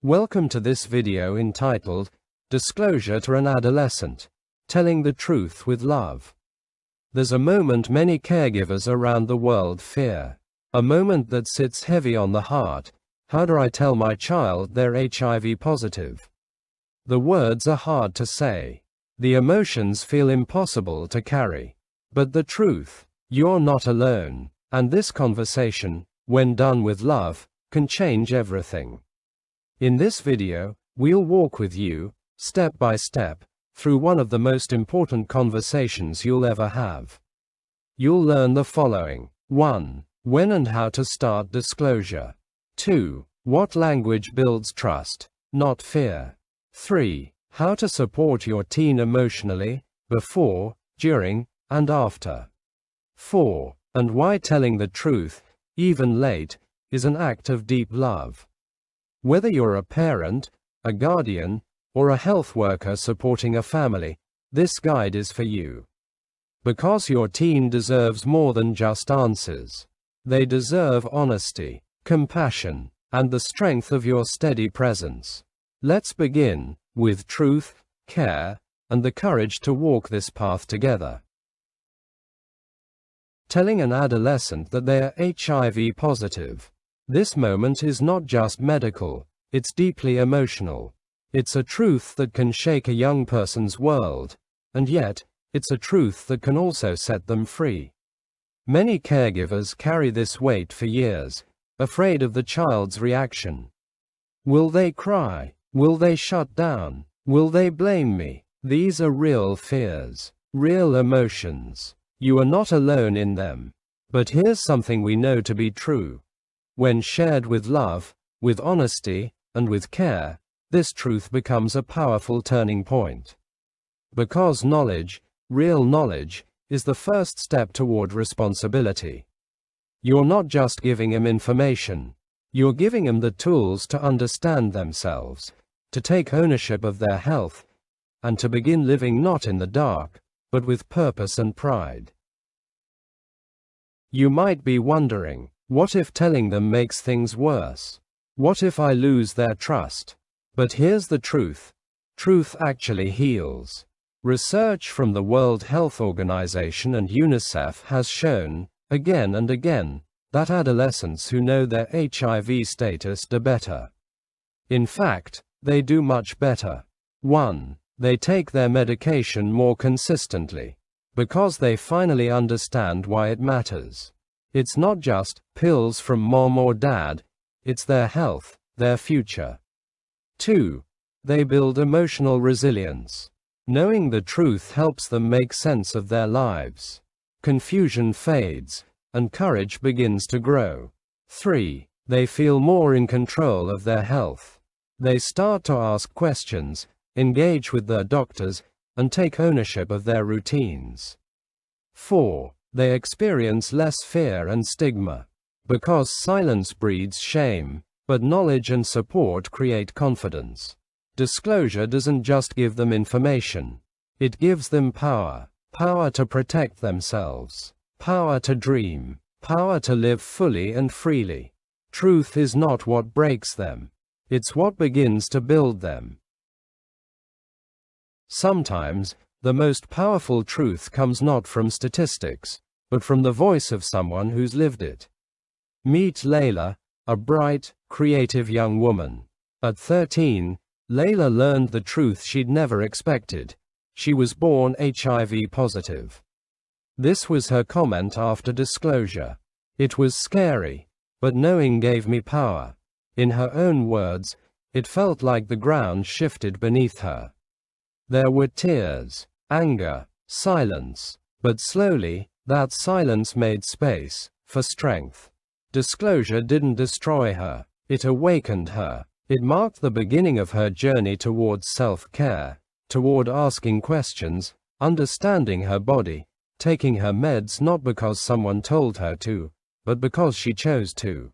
Welcome to this video entitled, Disclosure to an Adolescent, Telling the Truth with Love. There's a moment many caregivers around the world fear. A moment that sits heavy on the heart. How do I tell my child they're HIV positive? The words are hard to say. The emotions feel impossible to carry. But the truth, you're not alone, and this conversation, when done with love, can change everything. In this video, we'll walk with you, step by step, through one of the most important conversations you'll ever have. You'll learn the following. 1. When and how to start disclosure. 2. What language builds trust, not fear. 3. How to support your teen emotionally, before, during, and after. 4. And why telling the truth, even late, is an act of deep love. Whether you're a parent, a guardian, or a health worker supporting a family, this guide is for you. Because your teen deserves more than just answers. They deserve honesty, compassion, and the strength of your steady presence. Let's begin with truth, care, and the courage to walk this path together. Telling an adolescent that they are HIV positive. This moment is not just medical, it's deeply emotional. It's a truth that can shake a young person's world, and yet, it's a truth that can also set them free. Many caregivers carry this weight for years, afraid of the child's reaction. Will they cry? Will they shut down? Will they blame me? These are real fears, real emotions. You are not alone in them. But here's something we know to be true. When shared with love, with honesty, and with care, this truth becomes a powerful turning point. Because knowledge, real knowledge, is the first step toward responsibility. You're not just giving them information. You're giving them the tools to understand themselves, to take ownership of their health, and to begin living not in the dark, but with purpose and pride. You might be wondering, what if telling them makes things worse? What if I lose their trust? But here's the truth. Truth actually heals. Research from the World Health Organization and UNICEF has shown, again and again, that adolescents who know their HIV status do better. In fact, they do much better. 1. They take their medication more consistently. Because they finally understand why it matters. It's not just pills from mom or dad, it's their health, their future. 2. They build emotional resilience. Knowing the truth helps them make sense of their lives. Confusion fades, and courage begins to grow. 3. They feel more in control of their health. They start to ask questions, engage with their doctors, and take ownership of their routines. 4. They experience less fear and stigma. Because silence breeds shame, but knowledge and support create confidence. Disclosure doesn't just give them information. It gives them power. Power to protect themselves. Power to dream. Power to live fully and freely. Truth is not what breaks them. It's what begins to build them. Sometimes, the most powerful truth comes not from statistics, but from the voice of someone who's lived it. Meet Layla, a bright, creative young woman. At 13, Layla learned the truth she'd never expected. She was born HIV positive. This was her comment after disclosure. It was scary, but knowing gave me power. In her own words, it felt like the ground shifted beneath her. There were tears, anger, silence, but slowly, that silence made space for strength. Disclosure didn't destroy her, it awakened her. It marked the beginning of her journey towards self-care, toward asking questions, understanding her body, taking her meds not because someone told her to, but because she chose to.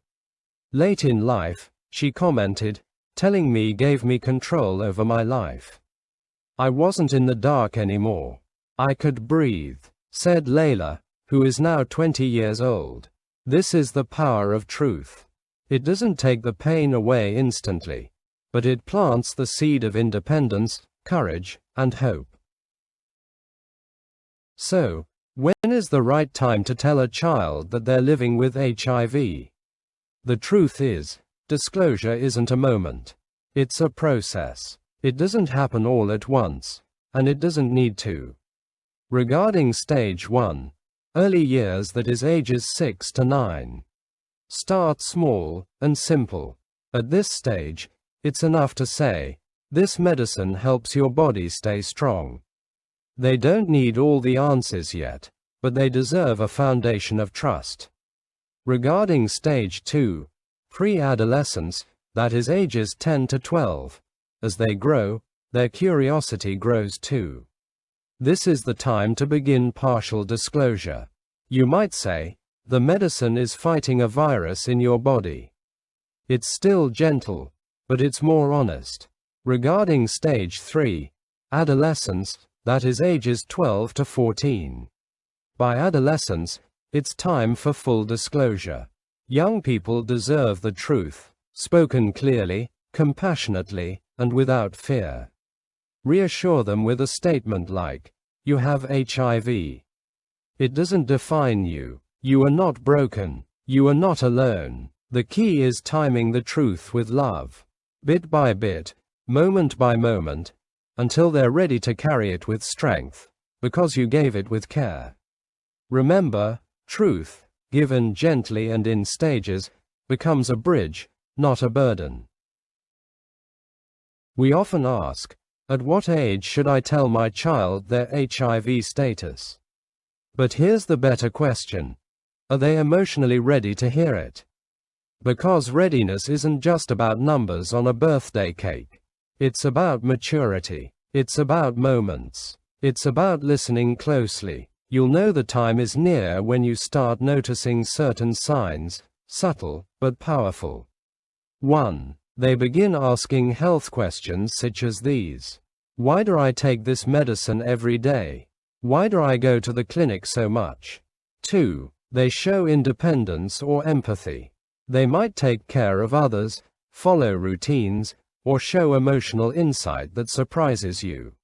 Late in life, she commented, telling me gave me control over my life. I wasn't in the dark anymore. I could breathe, said Layla, who is now 20 years old. This is the power of truth. It doesn't take the pain away instantly, but it plants the seed of independence, courage, and hope. So, when is the right time to tell a child that they're living with HIV? The truth is, disclosure isn't a moment. It's a process. It doesn't happen all at once, and it doesn't need to. Regarding stage 1, early years, that is ages 6 to 9. Start small and simple. At this stage, it's enough to say, "This medicine helps your body stay strong." They don't need all the answers yet, but they deserve a foundation of trust. Regarding stage 2, pre-adolescence, that is ages 10 to 12, as they grow, their curiosity grows too. This is the time to begin partial disclosure. You might say, the medicine is fighting a virus in your body. It's still gentle, but it's more honest. Regarding stage 3, adolescence, that is ages 12 to 14. By adolescence, it's time for full disclosure. Young people deserve the truth, spoken clearly, compassionately, and without fear. Reassure them with a statement like, "You have HIV. It doesn't define you. You are not broken. You are not alone." The key is timing the truth with love, bit by bit, moment by moment, until they're ready to carry it with strength, because you gave it with care. Remember, truth, given gently and in stages, becomes a bridge, not a burden. We often ask, at what age should I tell my child their HIV status? But here's the better question. Are they emotionally ready to hear it? Because readiness isn't just about numbers on a birthday cake. It's about maturity. It's about moments. It's about listening closely. You'll know the time is near when you start noticing certain signs, subtle but powerful. 1. They begin asking health questions such as these. Why do I take this medicine every day? Why do I go to the clinic so much? 2. They show independence or empathy. They might take care of others, follow routines, or show emotional insight that surprises you.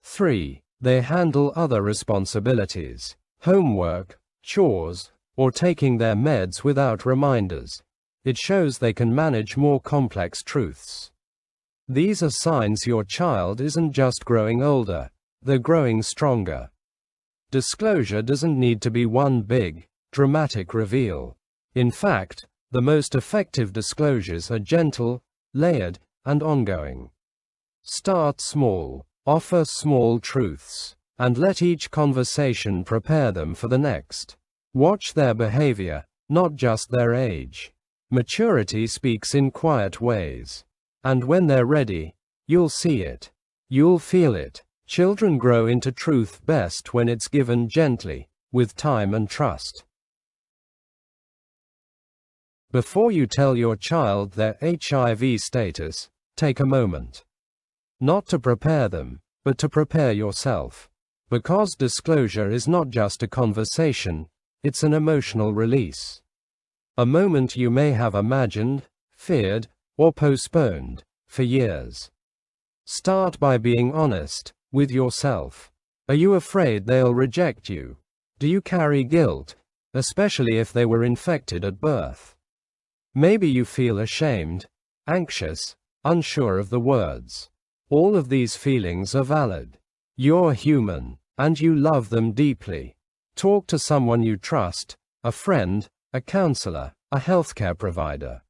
3. They handle other responsibilities, homework, chores, or taking their meds without reminders. It shows they can manage more complex truths. These are signs your child isn't just growing older, they're growing stronger. Disclosure doesn't need to be one big, dramatic reveal. In fact, the most effective disclosures are gentle, layered, and ongoing. Start small, offer small truths, and let each conversation prepare them for the next. Watch their behavior, not just their age. Maturity speaks in quiet ways. And when they're ready, you'll see it. You'll feel it. Children grow into truth best when it's given gently, with time and trust. Before you tell your child their HIV status, take a moment. Not to prepare them, but to prepare yourself. Because disclosure is not just a conversation, it's an emotional release. A moment you may have imagined, feared, or postponed for years. Start by being honest with yourself. Are you afraid they'll reject you? Do you carry guilt, especially if they were infected at birth? Maybe you feel ashamed, anxious, unsure of the words. All of these feelings are valid. You're human, and you love them deeply. Talk to someone you trust, a friend, a counselor, a healthcare provider.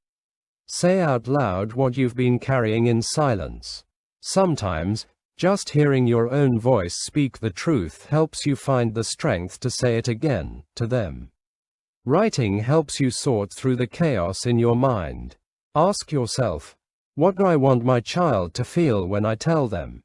Say out loud what you've been carrying in silence. Sometimes, just hearing your own voice speak the truth helps you find the strength to say it again, to them. Writing helps you sort through the chaos in your mind. Ask yourself, what do I want my child to feel when I tell them?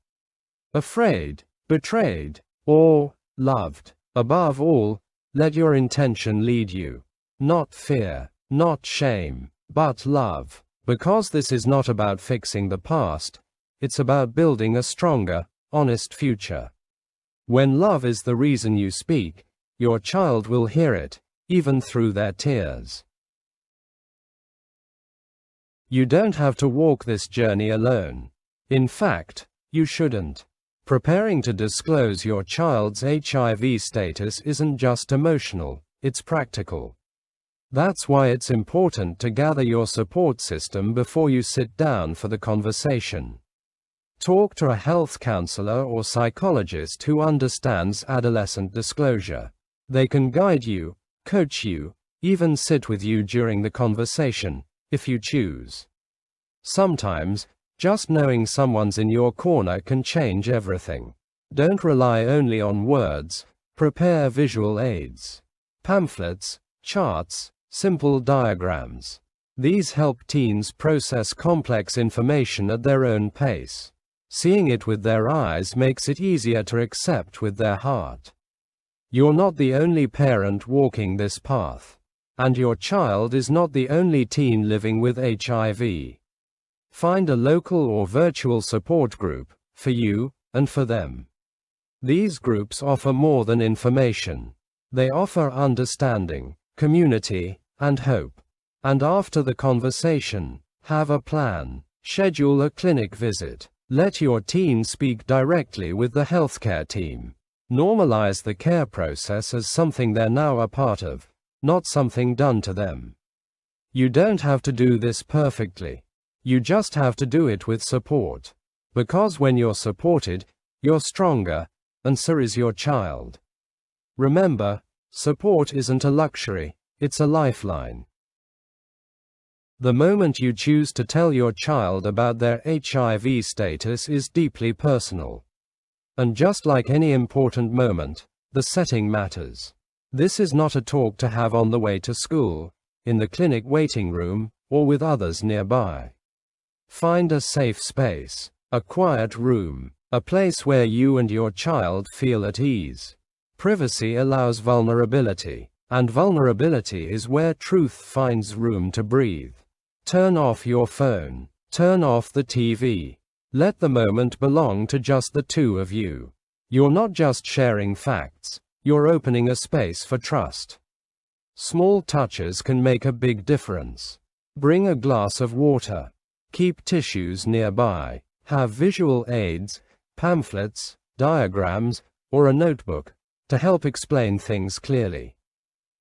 Afraid, betrayed, or loved? Above all, let your intention lead you. Not fear, not shame, but love. Because this is not about fixing the past, it's about building a stronger, honest future. When love is the reason you speak, your child will hear it, even through their tears. You don't have to walk this journey alone. In fact, you shouldn't. Preparing to disclose your child's HIV status isn't just emotional, it's practical. That's why it's important to gather your support system before you sit down for the conversation. Talk to a health counselor or psychologist who understands adolescent disclosure. They can guide you, coach you, even sit with you during the conversation, if you choose. Sometimes, just knowing someone's in your corner can change everything. Don't rely only on words. Prepare visual aids. Pamphlets, charts, simple diagrams. These help teens process complex information at their own pace. Seeing it with their eyes makes it easier to accept with their heart. You're not the only parent walking this path. And your child is not the only teen living with HIV. Find a local or virtual support group, for you, and for them. These groups offer more than information. They offer understanding, community, and hope. And after the conversation, have a plan. Schedule a clinic visit. Let your teen speak directly with the healthcare team. Normalize the care process as something they're now a part of, not something done to them. You don't have to do this perfectly. You just have to do it with support. Because when you're supported, you're stronger, and so is your child. Remember, support isn't a luxury, it's a lifeline. The moment you choose to tell your child about their HIV status is deeply personal. And just like any important moment, the setting matters. This is not a talk to have on the way to school, in the clinic waiting room, or with others nearby. Find a safe space, a quiet room, a place where you and your child feel at ease. Privacy allows vulnerability, and vulnerability is where truth finds room to breathe. Turn off your phone. Turn off the TV. Let the moment belong to just the two of you. You're not just sharing facts, you're opening a space for trust. Small touches can make a big difference. Bring a glass of water. Keep tissues nearby. Have visual aids, pamphlets, diagrams, or a notebook, to help explain things clearly.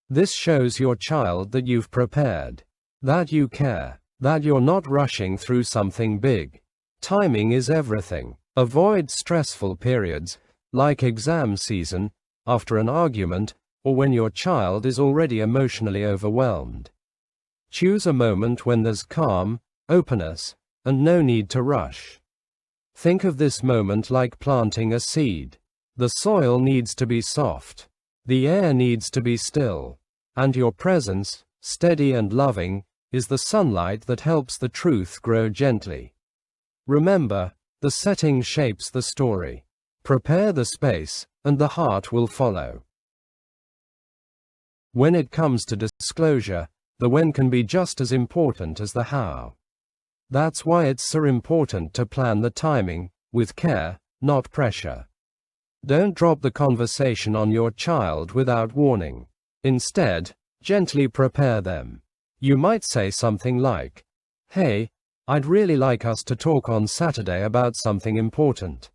This shows your child that you've prepared, that you care, that you're not rushing through something big. Timing is everything. Avoid stressful periods, like exam season, after an argument, or when your child is already emotionally overwhelmed. Choose a moment when there's calm, openness, and no need to rush. Think of this moment like planting a seed. The soil needs to be soft. The air needs to be still. And your presence, steady and loving, is the sunlight that helps the truth grow gently. Remember, the setting shapes the story. Prepare the space, and the heart will follow. When it comes to disclosure, the when can be just as important as the how. That's why it's so important to plan the timing, with care, not pressure. Don't drop the conversation on your child without warning. Instead, gently prepare them. You might say something like, "Hey, I'd really like us to talk on Saturday about something important.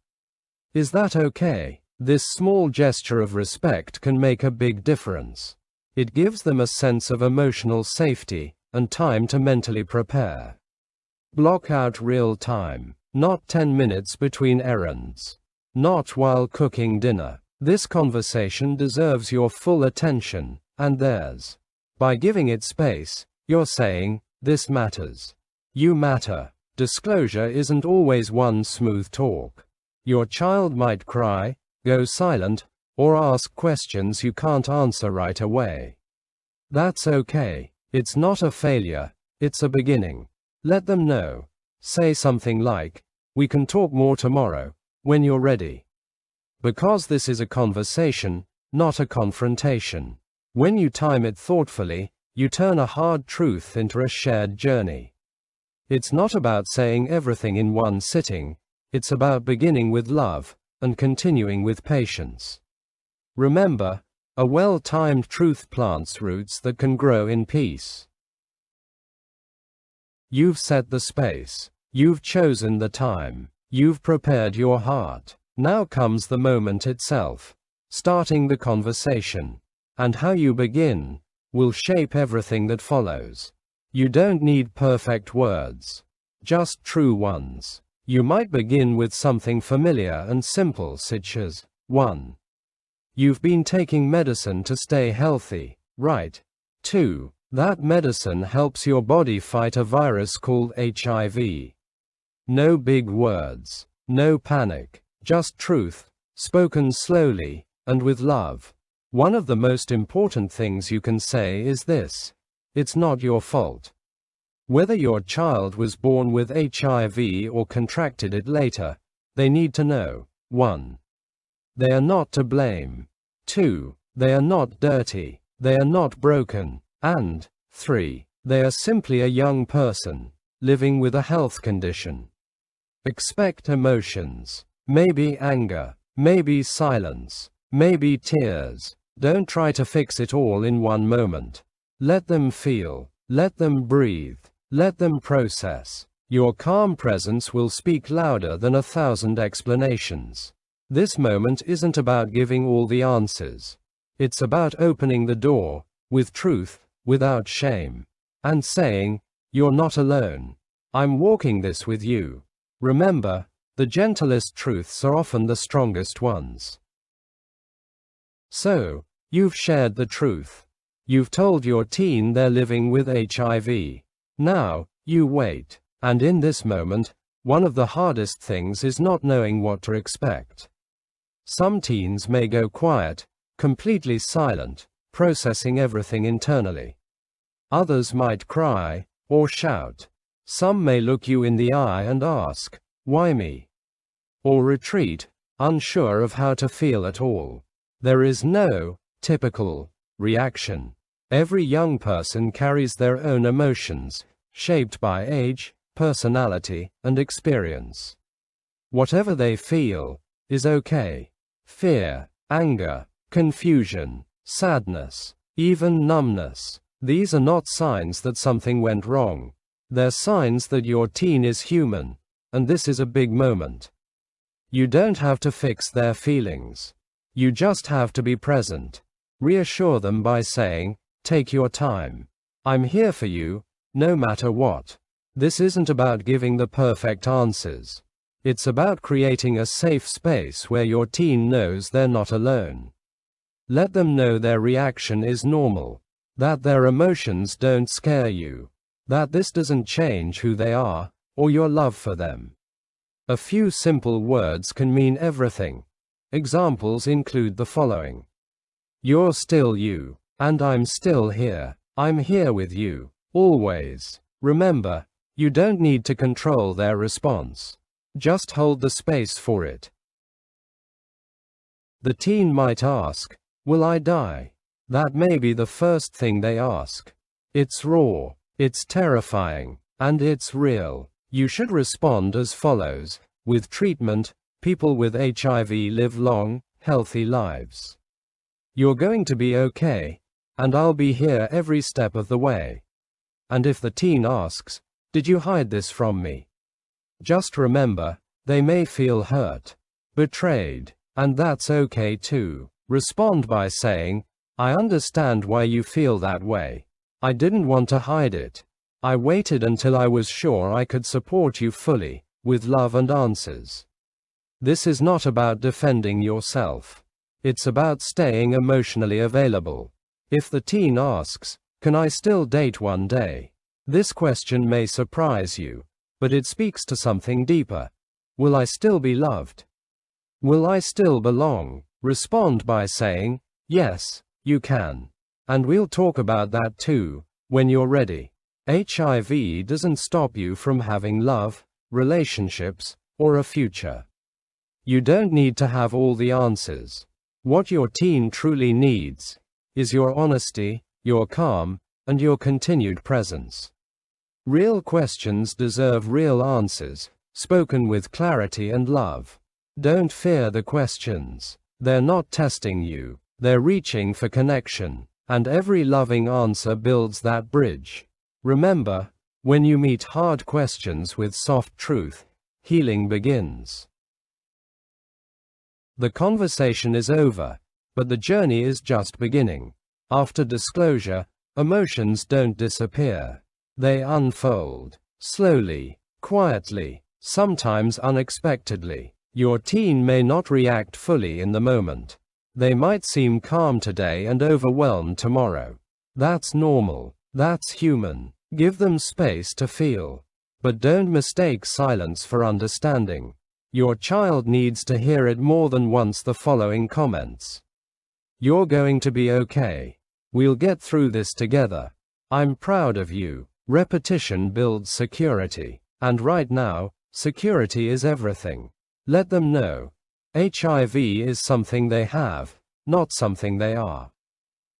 Is that okay?" This small gesture of respect can make a big difference. It gives them a sense of emotional safety, and time to mentally prepare. Block out real time, not 10 minutes between errands. Not while cooking dinner. This conversation deserves your full attention, and theirs. By giving it space, you're saying, "This matters. You matter." Disclosure isn't always one smooth talk. Your child might cry, go silent, or ask questions you can't answer right away. That's okay. It's not a failure, it's a beginning. Let them know. Say something like, "We can talk more tomorrow, when you're ready." Because this is a conversation, not a confrontation. When you time it thoughtfully, you turn a hard truth into a shared journey. It's not about saying everything in one sitting, it's about beginning with love, and continuing with patience. Remember, a well-timed truth plants roots that can grow in peace. You've set the space. You've chosen the time. You've prepared your heart. Now comes the moment itself. Starting the conversation. And how you begin will shape everything that follows. You don't need perfect words. Just true ones. You might begin with something familiar and simple such as, 1. You've been taking medicine to stay healthy, right? 2. That medicine helps your body fight a virus called HIV. No big words. No panic. Just truth, spoken slowly, and with love. One of the most important things you can say is this: it's not your fault. Whether your child was born with HIV or contracted it later, they need to know, 1. They are not to blame. 2. They are not dirty. They are not broken. And 3. They are simply a young person, living with a health condition. Expect emotions. Maybe anger. Maybe silence. Maybe tears. Don't try to fix it all in one moment. Let them feel. Let them breathe. Let them process. Your calm presence will speak louder than 1,000 explanations. This moment isn't about giving all the answers. It's about opening the door, with truth, without shame. And saying, you're not alone. I'm walking this with you. Remember, the gentlest truths are often the strongest ones. So, you've shared the truth. You've told your teen they're living with HIV. Now, you wait. And in this moment, one of the hardest things is not knowing what to expect. Some teens may go quiet, completely silent, processing everything internally. Others might cry, or shout. Some may look you in the eye and ask, why me? Or retreat, unsure of how to feel at all. There is no typical reaction. Every young person carries their own emotions, shaped by age, personality, and experience. Whatever they feel is okay. Fear, anger, confusion, sadness, even numbness. These are not signs that something went wrong. They're signs that your teen is human, and this is a big moment. You don't have to fix their feelings. You just have to be present. Reassure them by saying, take your time. I'm here for you, no matter what. This isn't about giving the perfect answers. It's about creating a safe space where your teen knows they're not alone. Let them know their reaction is normal, that their emotions don't scare you, that this doesn't change who they are, or your love for them. A few simple words can mean everything. Examples include the following. You're still you, and I'm still here. I'm here with you, always. Remember, you don't need to control their response. Just hold the space for it. The teen might ask, will I die? That may be the first thing they ask. It's raw, it's terrifying, and it's real. You should respond as follows. With treatment, people with HIV live long, healthy lives. You're going to be okay, and I'll be here every step of the way. And if the teen asks, did you hide this from me? Just remember, they may feel hurt, betrayed, and that's okay too. Respond by saying, I understand why you feel that way. I didn't want to hide it. I waited until I was sure I could support you fully, with love and answers. This is not about defending yourself. It's about staying emotionally available. If the teen asks, can I still date one day? This question may surprise you, but it speaks to something deeper. Will I still be loved? Will I still belong? Respond by saying, yes, you can. And we'll talk about that too, when you're ready. HIV doesn't stop you from having love, relationships, or a future. You don't need to have all the answers. What your teen truly needs is your honesty, your calm, and your continued presence. Real questions deserve real answers, spoken with clarity and love. Don't fear the questions. They're not testing you. They're reaching for connection. And every loving answer builds that bridge. Remember, When you meet hard questions with soft truth, healing begins. The conversation is over, but the journey is just beginning. After disclosure, emotions don't disappear. They unfold. Slowly, quietly, sometimes unexpectedly. Your teen may not react fully in the moment. They might seem calm today and overwhelmed tomorrow. That's normal. That's human. Give them space to feel. But don't mistake silence for understanding. Your child needs to hear it more than once. The following comments. You're going to be okay. We'll get through this together. I'm proud of you. Repetition builds security. And right now, security is everything. Let them know. HIV is something they have, not something they are.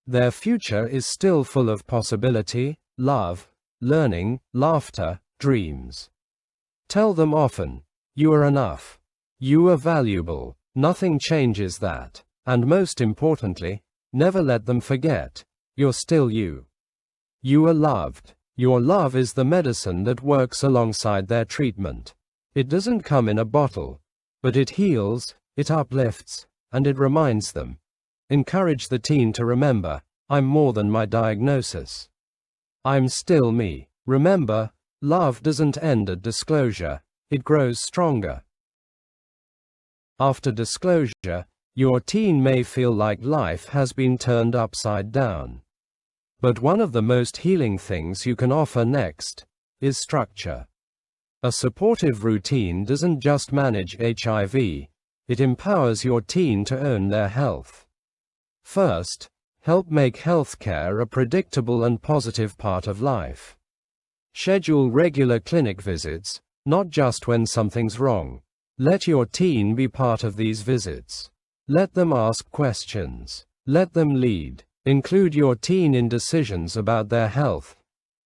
Their future is still full of possibility, love, learning, laughter, dreams. Tell them often, you are enough. You are valuable. Nothing changes that. And most importantly, never let them forget, you're still you. You are loved. Your love is the medicine that works alongside their treatment. It doesn't come in a bottle, but it heals, it uplifts, and it reminds them. Encourage the teen to remember, I'm more than my diagnosis. I'm still me. Remember, love doesn't end at disclosure, it grows stronger. After disclosure, your teen may feel like life has been turned upside down. But one of the most healing things you can offer next is structure. A supportive routine doesn't just manage HIV, it empowers your teen to own their health. First, help make healthcare a predictable and positive part of life. Schedule regular clinic visits, not just when something's wrong. Let your teen be part of these visits. Let them ask questions. Let them lead. Include your teen in decisions about their health.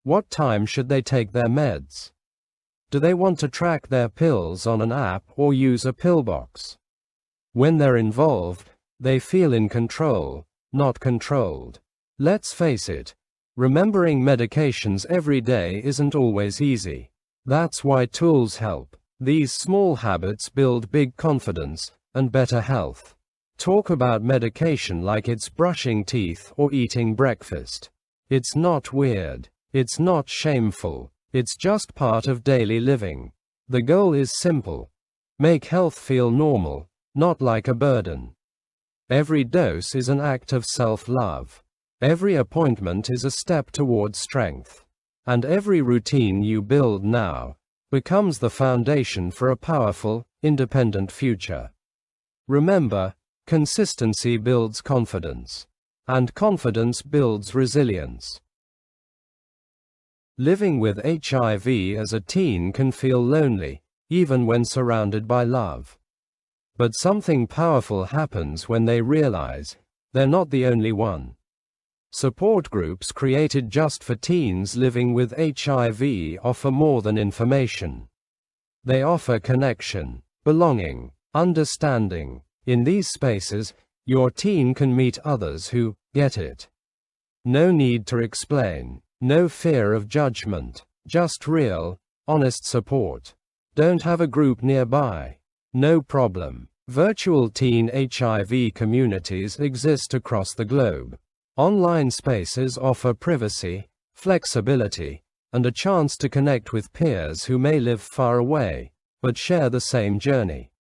What time should they take their meds? Do they want to track their pills on an app or use a pillbox? When they're involved, they feel in control, not controlled. Let's face it, remembering medications every day isn't always easy. That's why tools help. These small habits build big confidence and better health. Talk about medication like it's brushing teeth or eating breakfast. It's not weird. It's not shameful. It's just part of daily living. The goal is simple. Make health feel normal, not like a burden. Every dose is an act of self-love. Every appointment is a step towards strength. And every routine you build now becomes the foundation for a powerful, independent future. Remember, consistency builds confidence. And confidence builds resilience. Living with HIV as a teen can feel lonely, even when surrounded by love. But something powerful happens when they realize they're not the only one. Support groups created just for teens living with HIV offer more than information. They offer connection, belonging, understanding. In these spaces, your teen can meet others who get it. No need to explain. No fear of judgment, just real, honest support. Don't have a group nearby? No problem. Virtual teen HIV communities exist across the globe. Online spaces offer privacy, flexibility, and a chance to connect with peers who may live far away, but share the same journey.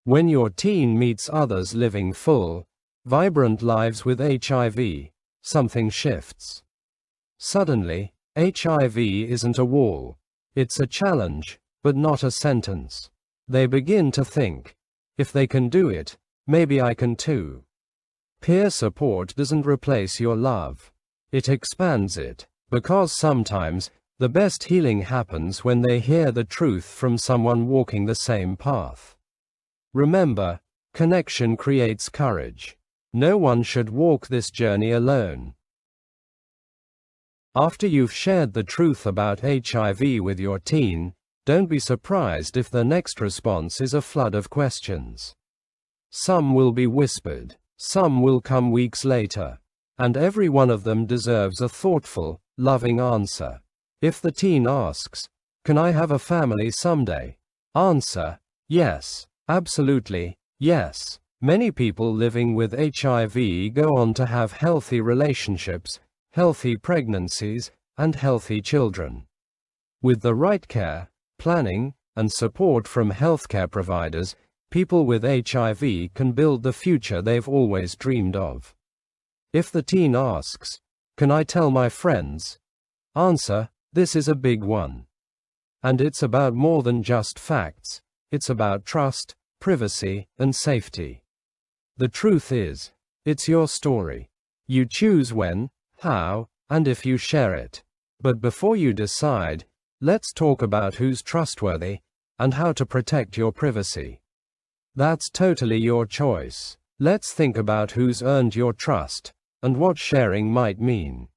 When your teen meets others living full, vibrant lives with HIV, something shifts. Suddenly, HIV isn't a wall. It's a challenge, but not a sentence. They begin to think, if they can do it, maybe I can too. Peer support doesn't replace your love. It expands it, because sometimes, the best healing happens when they hear the truth from someone walking the same path. Remember, connection creates courage. No one should walk this journey alone. After you've shared the truth about HIV with your teen, don't be surprised if the next response is a flood of questions. Some will be whispered, some will come weeks later, and every one of them deserves a thoughtful, loving answer. If the teen asks, "Can I have a family someday?" Answer, yes, absolutely, yes. Many people living with HIV go on to have healthy relationships, healthy pregnancies, and healthy children. With the right care, planning, and support from healthcare providers, people with HIV can build the future they've always dreamed of. If the teen asks, "Can I tell my friends?" Answer, this is a big one. And it's about more than just facts, it's about trust, privacy, and safety. The truth is, it's your story. You choose when, how, and if you share it. But before you decide, let's talk about who's trustworthy, and how to protect your privacy. That's totally your choice. Let's think about who's earned your trust, and what sharing might mean.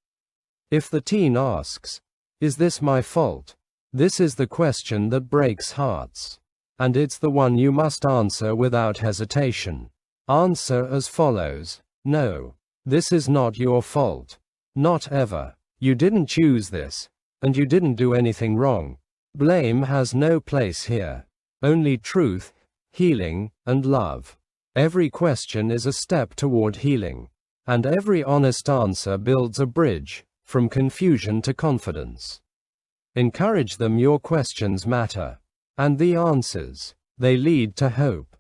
If the teen asks, "Is this my fault?" This is the question that breaks hearts. And it's the one you must answer without hesitation. Answer as follows: no, this is not your fault. Not ever. You didn't choose this, and you didn't do anything wrong. Blame has no place here. Only truth, healing, and love. Every question is a step toward healing. And every honest answer builds a bridge from confusion to confidence. Encourage them. Your questions matter. And the answers, they lead to hope.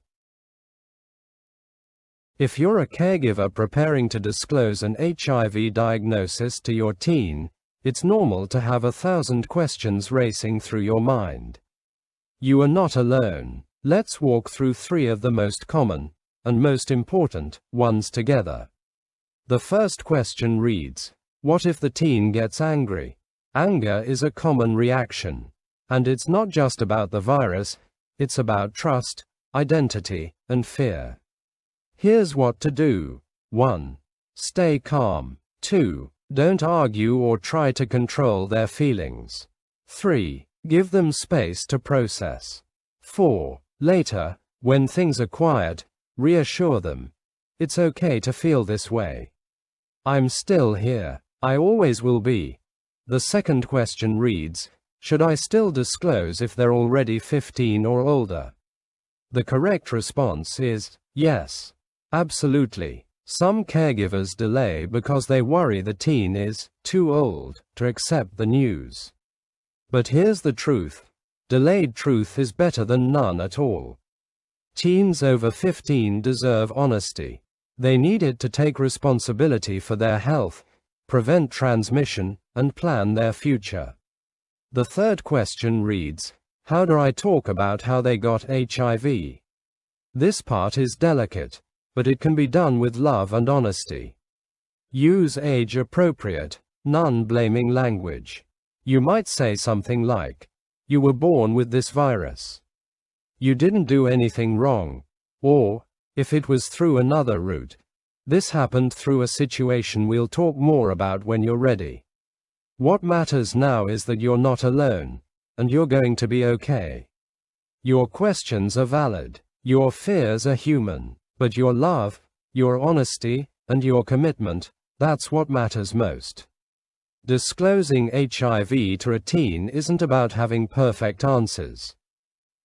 If you're a caregiver preparing to disclose an HIV diagnosis to your teen, it's normal to have 1,000 questions racing through your mind. You are not alone. Let's walk through 3 of the most common, and most important, ones together. The first question reads, what if the teen gets angry? Anger is a common reaction. And it's not just about the virus, it's about trust, identity, and fear. Here's what to do. 1. Stay calm. 2. Don't argue or try to control their feelings. 3. Give them space to process. 4. Later, when things are quiet, reassure them. It's okay to feel this way. I'm still here. I always will be. The second question reads, should I still disclose if they're already 15 or older? The correct response is, yes. Absolutely. Some caregivers delay because they worry the teen is too old to accept the news. But here's the truth. Delayed truth is better than none at all. Teens over 15 deserve honesty. They need it to take responsibility for their health, prevent transmission, and plan their future. The third question reads, how do I talk about how they got HIV? This part is delicate, but it can be done with love and honesty. Use age-appropriate, none-blaming language. You might say something like, you were born with this virus. You didn't do anything wrong. Or, if it was through another route, this happened through a situation we'll talk more about when you're ready. What matters now is that you're not alone, and you're going to be okay. Your questions are valid. Your fears are human. But your love, your honesty, and your commitment, that's what matters most. Disclosing HIV to a teen isn't about having perfect answers.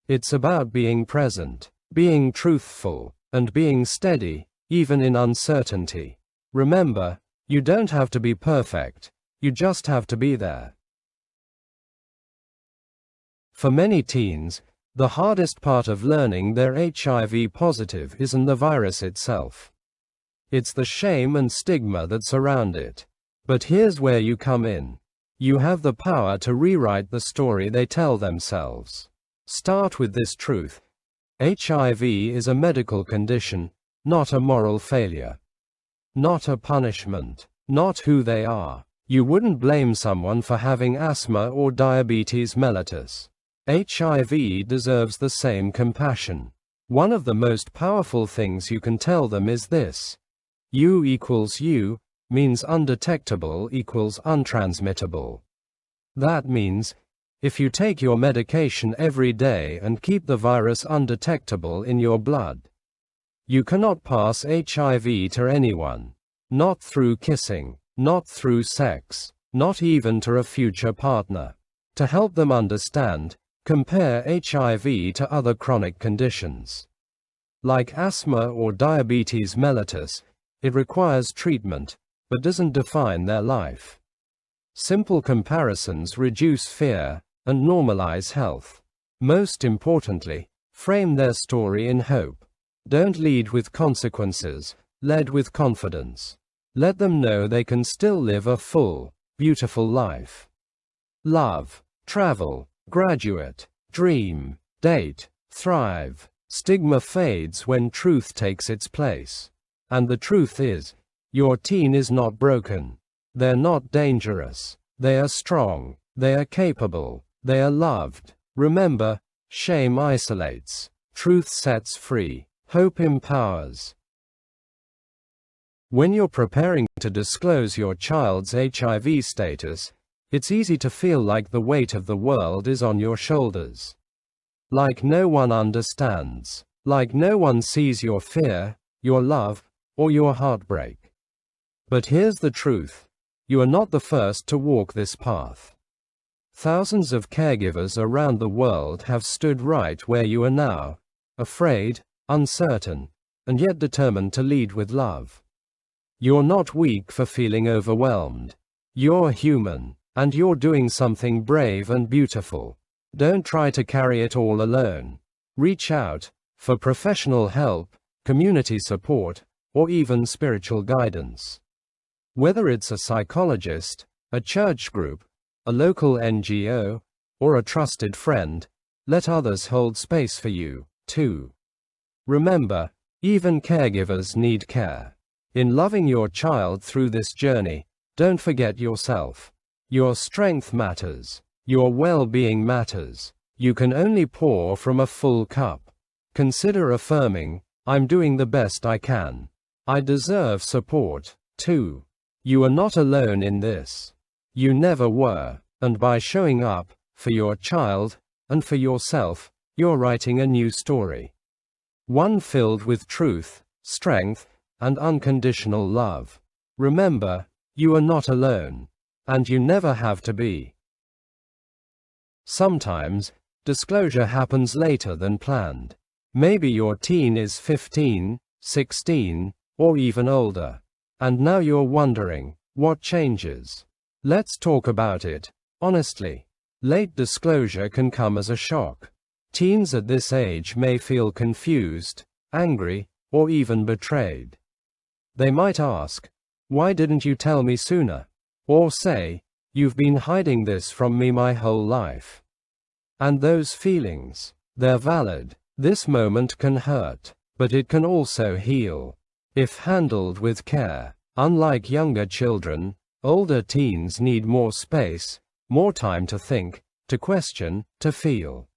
It's about being present, being truthful, and being steady, even in uncertainty. Remember, you don't have to be perfect, you just have to be there. For many teens, the hardest part of learning they're HIV positive isn't the virus itself. It's the shame and stigma that surround it. But here's where you come in. You have the power to rewrite the story they tell themselves. Start with this truth. HIV is a medical condition, not a moral failure. Not a punishment. Not who they are. You wouldn't blame someone for having asthma or diabetes mellitus. HIV deserves the same compassion. One of the most powerful things you can tell them is this. U equals U means undetectable equals untransmittable. That means, if you take your medication every day and keep the virus undetectable in your blood, you cannot pass HIV to anyone. Not through kissing, not through sex, not even to a future partner. To help them understand, compare HIV to other chronic conditions. Like asthma or diabetes mellitus, it requires treatment, but doesn't define their life. Simple comparisons reduce fear and normalize health. Most importantly, frame their story in hope. Don't lead with consequences, lead with confidence. Let them know they can still live a full, beautiful life. Love, travel, graduate, dream, date, thrive. Stigma fades when truth takes its place. And the truth is, your teen is not broken. They're not dangerous. They are strong. They are capable. They are loved. Remember, shame isolates. Truth sets free. Hope empowers. When you're preparing to disclose your child's HIV status, it's easy to feel like the weight of the world is on your shoulders. Like no one understands. Like no one sees your fear, your love, or your heartbreak. But here's the truth. You are not the first to walk this path. Thousands of caregivers around the world have stood right where you are now, afraid, uncertain, and yet determined to lead with love. You're not weak for feeling overwhelmed. You're human, and you're doing something brave and beautiful. Don't try to carry it all alone. Reach out for professional help, community support, or even spiritual guidance. Whether it's a psychologist, a church group, a local NGO, or a trusted friend, let others hold space for you, too. Remember, even caregivers need care. In loving your child through this journey, don't forget yourself. Your strength matters. Your well-being matters. You can only pour from a full cup. Consider affirming, I'm doing the best I can. I deserve support, too. You are not alone in this. You never were, and by showing up, for your child, and for yourself, you're writing a new story. One filled with truth, strength, and unconditional love. Remember, you are not alone, and you never have to be. Sometimes, disclosure happens later than planned. Maybe your teen is 15, 16, or even older. And now you're wondering, what changes? Let's talk about it, honestly. Late disclosure can come as a shock. Teens at this age may feel confused, angry, or even betrayed. They might ask, why didn't you tell me sooner? Or say, you've been hiding this from me my whole life. And those feelings, they're valid. This moment can hurt, but it can also heal. If handled with care. Unlike younger children, older teens need more space, more time to think, to question, to feel.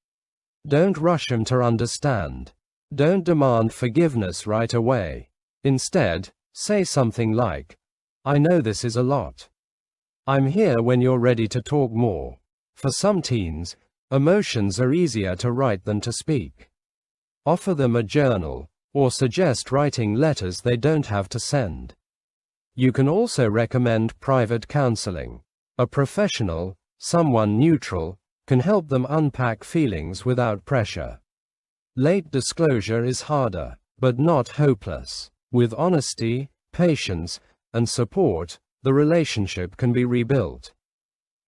Don't rush them to understand. Don't demand forgiveness right away. Instead, say something like, I know this is a lot. I'm here when you're ready to talk more. For some teens, emotions are easier to write than to speak. Offer them a journal, or suggest writing letters they don't have to send. You can also recommend private counseling. A professional, someone neutral, can help them unpack feelings without pressure. Late disclosure is harder, but not hopeless. With honesty, patience, and support, the relationship can be rebuilt.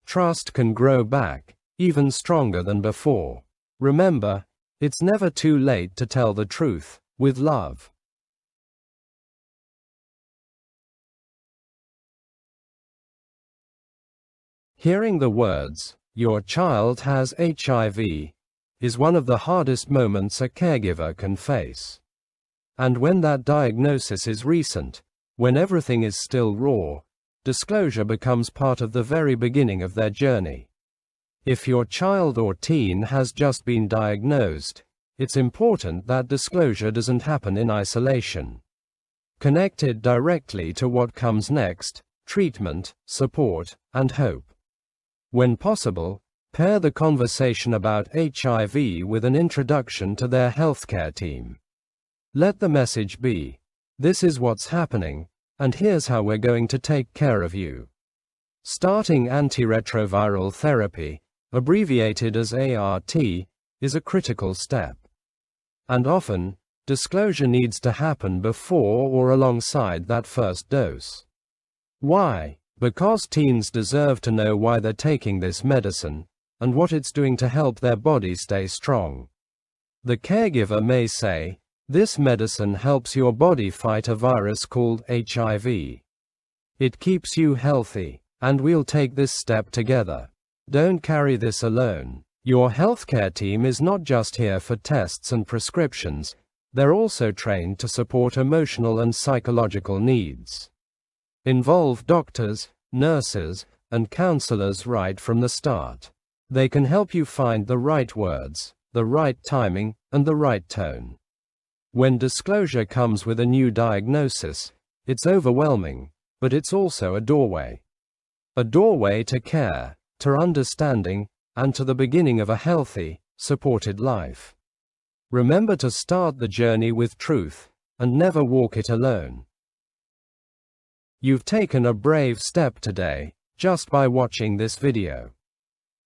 Trust can grow back, even stronger than before. Remember, it's never too late to tell the truth, with love. Hearing the words, your child has HIV, is one of the hardest moments a caregiver can face. And when that diagnosis is recent, when everything is still raw, disclosure becomes part of the very beginning of their journey. If your child or teen has just been diagnosed, it's important that disclosure doesn't happen in isolation. Connect it directly to what comes next: treatment, support, and hope. When possible, pair the conversation about HIV with an introduction to their healthcare team. Let the message be, this is what's happening, and here's how we're going to take care of you. Starting antiretroviral therapy, abbreviated as ART, is a critical step. And often, disclosure needs to happen before or alongside that first dose. Why? Because teens deserve to know why they're taking this medicine, and what it's doing to help their body stay strong. The caregiver may say, "This medicine helps your body fight a virus called HIV. It keeps you healthy, and we'll take this step together. Don't carry this alone." Your healthcare team is not just here for tests and prescriptions, they're also trained to support emotional and psychological needs. Involve doctors, nurses, and counselors right from the start. They can help you find the right words, the right timing, and the right tone. When disclosure comes with a new diagnosis, it's overwhelming, but it's also a doorway. A doorway to care, to understanding, and to the beginning of a healthy, supported life. Remember to start the journey with truth, and never walk it alone. You've taken a brave step today, just by watching this video.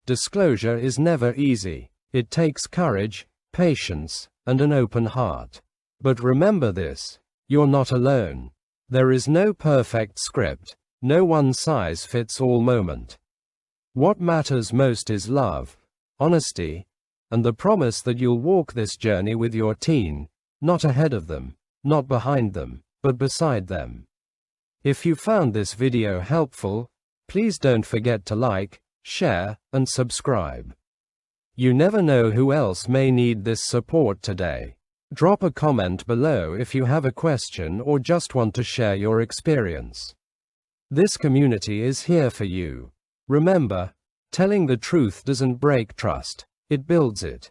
Disclosure is never easy. It takes courage, patience, and an open heart. But remember this, you're not alone. There is no perfect script, no one-size-fits-all moment. What matters most is love, honesty, and the promise that you'll walk this journey with your teen, not ahead of them, not behind them, but beside them. If you found this video helpful, please don't forget to like, share, and subscribe. You never know who else may need this support today. Drop a comment below if you have a question or just want to share your experience. This community is here for you. Remember, telling the truth doesn't break trust, it builds it.